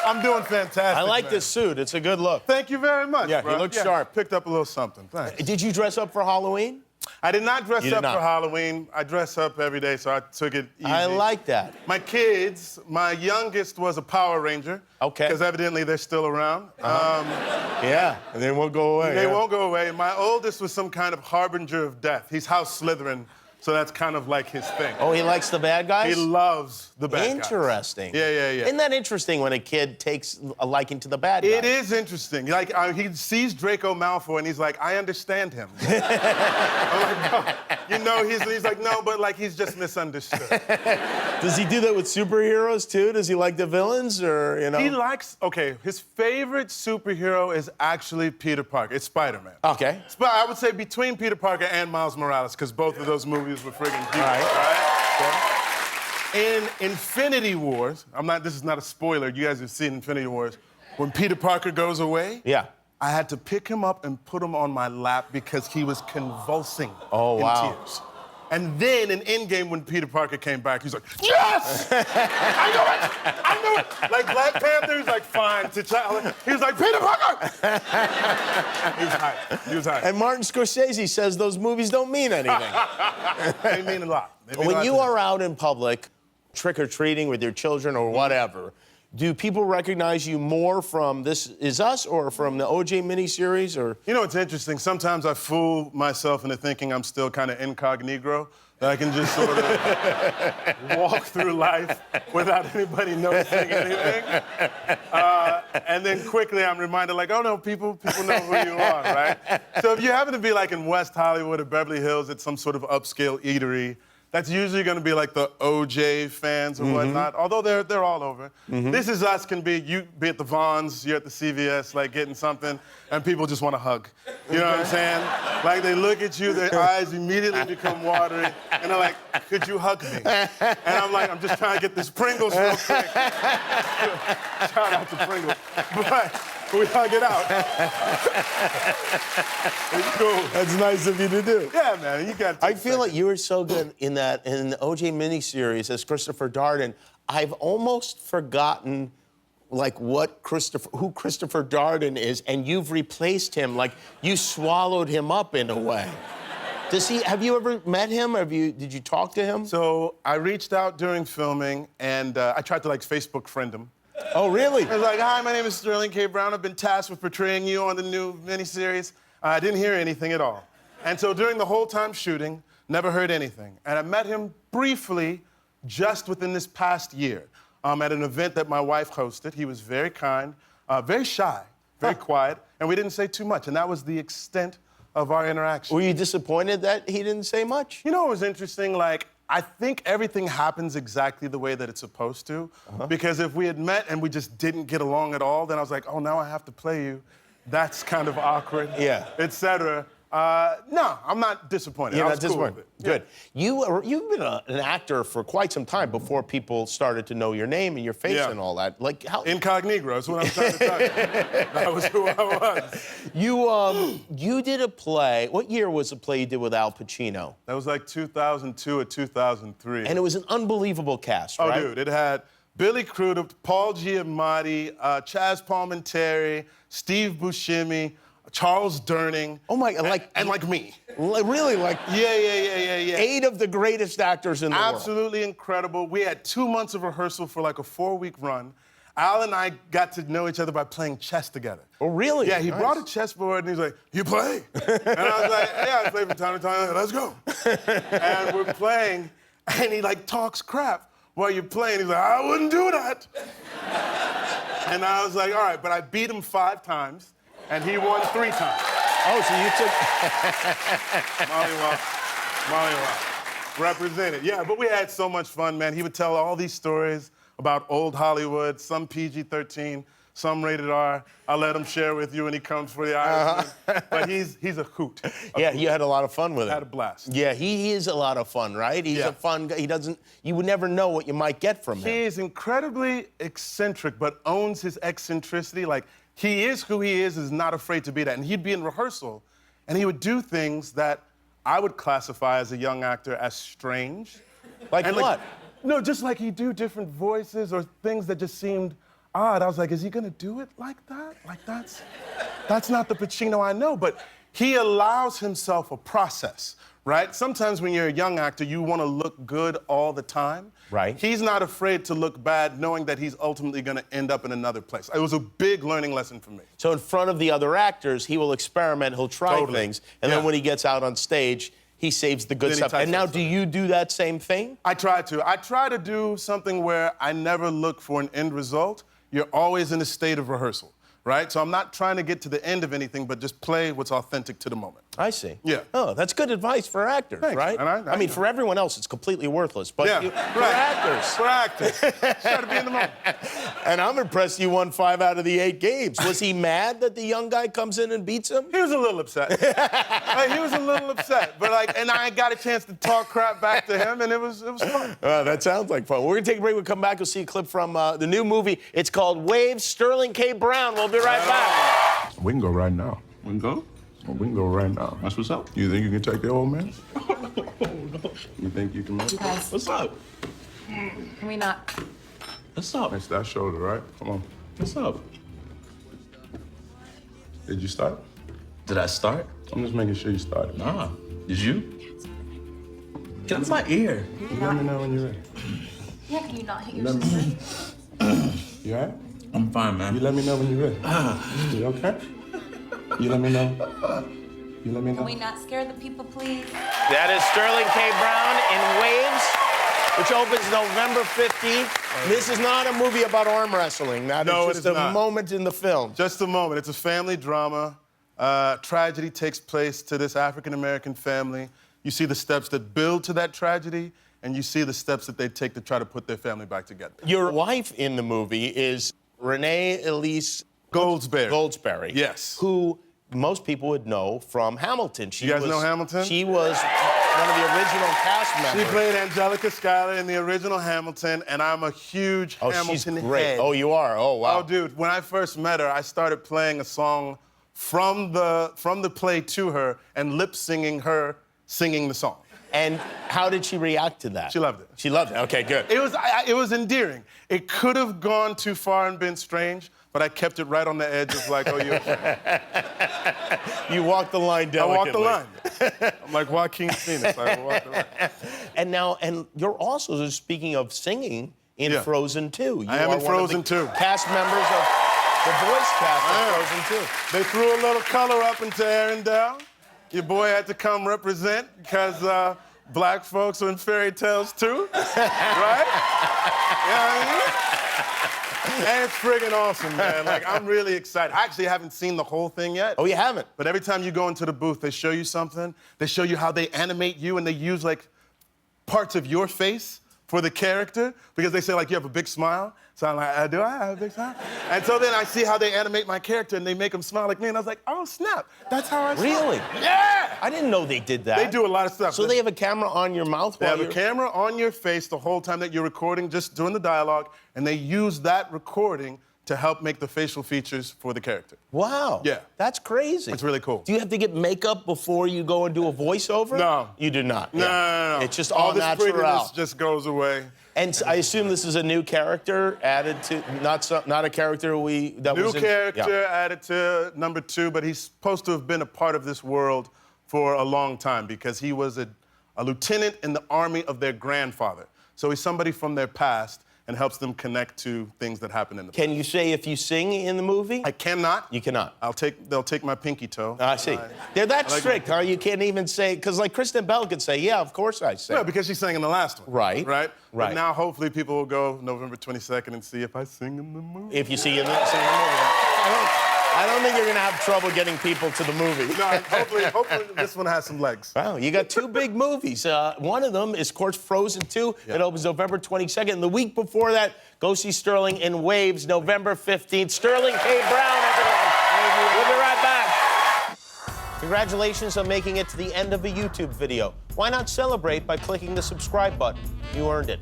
I'm doing fantastic. I like man. this suit. It's a good look. Thank you very much. Yeah, bro. you look sharp. Picked up a little something. Thanks. Did you dress up for Halloween? I did not dress up not. for Halloween. I dress up every day, so I took it easy. I like that. My kids, my youngest was a Power Ranger. Okay. Because evidently they're still around. Yeah, and they won't go away. They won't go away. My oldest was some kind of harbinger of death. He's House Slytherin, so that's kind of like his thing. Oh, he likes the bad guys? He loves the bad guys. Interesting. Yeah. Isn't that interesting when a kid takes a liking to the bad guys? It is interesting. Like, he sees Draco Malfoy, and he's like, I understand him. I'm like, no. You know, he's like, no, but like, he's just misunderstood. Does he do that with superheroes, too? Does he like the villains, or, you know? He likes, okay, his favorite superhero is actually Peter Parker. It's Spider-Man. Okay. I would say between Peter Parker and Miles Morales, because both of those movies were friggin' huge, right? In Infinity Wars, this is not a spoiler, you guys have seen Infinity Wars, when Peter Parker goes away, Yeah. I had to pick him up and put him on my lap because he was convulsing Oh, in wow. tears. And then in Endgame, when Peter Parker came back, he's like, yes! I knew it! Like Black Panther, he's like, fine. He was like, Peter Parker! He was hyped. And Martin Scorsese says those movies don't mean anything. They mean a lot. When you are out in public, trick-or-treating with your children or whatever, do people recognize you more from This Is Us or from the OJ miniseries, or? You know, it's interesting. Sometimes I fool myself into thinking I'm still kind of incognito, that I can just sort of walk through life without anybody noticing anything. And then quickly I'm reminded, like, oh no, people know who you are, right? So if you happen to be like in West Hollywood or Beverly Hills at some sort of upscale eatery, that's usually going to be like the OJ fans or whatnot, although they're all over. This Is Us can be, you be at the Vons, you're at the CVS, like getting something, and people just want to hug. You know what I'm saying? Like they look at you, their eyes immediately become watery, and they're like, could you hug me? And I'm like, I'm just trying to get this Pringles real quick. Shout out to Pringles. But we hug it out. It's cool. That's nice of you to do. Yeah, man, you got to. I feel like you were so good in the OJ miniseries as Christopher Darden. I've almost forgotten, like, who Christopher Darden is, and you've replaced him. Like, you swallowed him up in a way. Have you ever met him? Did you talk to him? So I reached out during filming, and I tried to, like, Facebook friend him. Oh, really? I was like, hi, my name is Sterling K. Brown. I've been tasked with portraying you on the new miniseries. I didn't hear anything at all. And so during the whole time shooting, never heard anything. And I met him briefly just within this past year at an event that my wife hosted. He was very kind, very shy, very quiet, and we didn't say too much. And that was the extent of our interaction. Were you disappointed that he didn't say much? You know, it was interesting, like, I think everything happens exactly the way that it's supposed to. Because if we had met and we just didn't get along at all, then I was like, oh, now I have to play you. That's kind of awkward, Yeah. et cetera. No, I'm not disappointed. You're I not was cool disappointed. with it. Good. You've been an actor for quite some time before people started to know your name and your face and all that. Like how? Incognito is what I'm trying to tell you. That was who I was. You did a play. What year was the play you did with Al Pacino? That was like 2002 or 2003. And it was an unbelievable cast, Oh, right? dude, it had Billy Crudup, Paul Giamatti, Chaz Palminteri, Steve Buscemi, Charles Durning. Oh my, like and like me. Really, like Yeah. 8 of the greatest actors in the world. Absolutely incredible. We had 2 months of rehearsal for like a 4-week run. Al and I got to know each other by playing chess together. Oh, really? Yeah, he Nice. brought a chessboard and he's like, you play? And I was like, yeah, I play from time to time. Let's go. And we're playing, and he like talks crap while you're playing. He's like, I wouldn't do that. And I was like, all right, but I beat him 5 times, and he won 3 times. Oh, so you took... Molly represented. Yeah, but we had so much fun, man. He would tell all these stories about old Hollywood, some PG-13, some rated R. I'll let him share with you when he comes for the Irishman. But he's a hoot. Yeah, you had a lot of fun with him. Had a blast. Yeah, he is a lot of fun, right? He's a fun guy. You would never know what you might get from him. He's incredibly eccentric, but owns his eccentricity. Like, he is who he is not afraid to be that. And he'd be in rehearsal, and he would do things that I would classify as a young actor as strange. Like what? No, just like he'd do different voices or things that just seemed odd. I was like, is he gonna do it like that? Like that's not the Pacino I know. But he allows himself a process, right? Sometimes when you're a young actor, you want to look good all the time. Right. He's not afraid to look bad, knowing that he's ultimately going to end up in another place. It was a big learning lesson for me. So in front of the other actors, he will experiment, he'll try Totally. things, and Yeah. then when he gets out on stage, he saves the good Then he stuff. types And now, up do stuff. you do that same thing? I try to. I try to do something where I never look for an end result. You're always in a state of rehearsal, right? So I'm not trying to get to the end of anything, but just play what's authentic to the moment. I see. Yeah. Oh, that's good advice for actors, Thanks, right? man. I mean, know. for everyone else, it's completely worthless. But Yeah, for right. actors. For actors. Try to be in the moment. And I'm impressed you won 5 out of the 8 games. Was he mad that the young guy comes in and beats him? He was a little upset. He was a little upset, but and I got a chance to talk crap back to him, and it was fun. That sounds like fun. We're gonna take a break. We'll come back. We'll see a clip from the new movie. It's called Waves. Sterling K. Brown. We'll be right back. We can go right now. We can go? We can go right now. That's what's up. You think you can take the old man? No. You think you can make it? Guys, What's up? can we not? What's up? It's that shoulder, right? Come on. What's up? Did you start? Did I start? I'm just making sure you started. Nah. Did you? Get out of my ear. You let me know when you're ready. Yeah, can you not hit your Let me- sister? You all right? I'm fine, You man. let me know when you're ready. You okay? You let me know. You let me know. Can we not scare the people, please? That is Sterling K. Brown in Waves, which opens November 15th. This is not a movie about arm wrestling. That No, it is is just a not. moment in the film. Just a moment. It's a family drama. Tragedy takes place to this African-American family. You see the steps that build to that tragedy, and you see the steps that they take to try to put their family back together. Your wife in the movie is Renee Elise Goldsberry. Yes. Who most people would know from Hamilton. You guys know Hamilton? She was one of the original cast members. She played Angelica Schuyler in the original Hamilton, and I'm a huge Hamilton she's great. head. Oh, you are? Oh, wow. Oh, dude, when I first met her, I started playing a song from the play to her and lip-singing her singing the song. And how did she react to that? She loved it. She loved it. Okay, good. It was endearing. It could have gone too far and been strange, but I kept it right on the edge of like, oh, you. You walked the line I delicately. walked the line. I'm like Joaquin Phoenix. I walked the line. And you're also, speaking of singing, in Yeah. Frozen 2. You I am are in one of Frozen the 2. Cast members of the voice cast I am. of Frozen 2. They threw a little color up into Arendelle. Your boy had to come represent because black folks are in fairy tales too, right? You know what I mean? And it's friggin' awesome, man. Like, I'm really excited. I actually haven't seen the whole thing yet. Oh, you haven't? But every time you go into the booth, they show you something. They show you how they animate you, and they use, like, parts of your face for the character because they say, like, you have a big smile. So I'm like, do I have a big smile? And so then I see how they animate my character, and they make him smile like me, and I was like, oh, snap. That's how I smile. Really? Yeah! I didn't know they did that. They do a lot of stuff. So they have a camera on your mouth They while have a you're... camera on your face the whole time that you're recording, just doing the dialogue, and they use that recording to help make the facial features for the character. Wow. Yeah. That's crazy. It's really cool. Do you have to get makeup before you go and do a voiceover? No. You do not? No, Yeah. no, no. It's just all all this natural. prettiness just goes away. And I assume this is a new character added to, not a character that New was in... character Yeah. added to number 2, but he's supposed to have been a part of this world for a long time because he was a lieutenant in the army of their grandfather. So he's somebody from their past and helps them connect to things that happen in the past. Can you say if you sing in the movie? I cannot. You cannot. They'll take my pinky toe. I see. They're that like- strict, huh? You can't even say, because like Kristen Bell could say, yeah, of course I sing. No, because she sang in the last one. Right. Right? Right. But now hopefully people will go November 22nd and see if I sing in the movie. If you see in the, sing in the movie. I don't think you're going to have trouble getting people to the movie. No, hopefully this one has some legs. Wow, you got 2 big movies. One of them is, of course, Frozen 2. Yeah. It opens November 22nd. And the week before that, go see Sterling in Waves, November 15th. Sterling K. Brown, everyone. We'll be right back. Congratulations on making it to the end of a YouTube video. Why not celebrate by clicking the subscribe button? You earned it.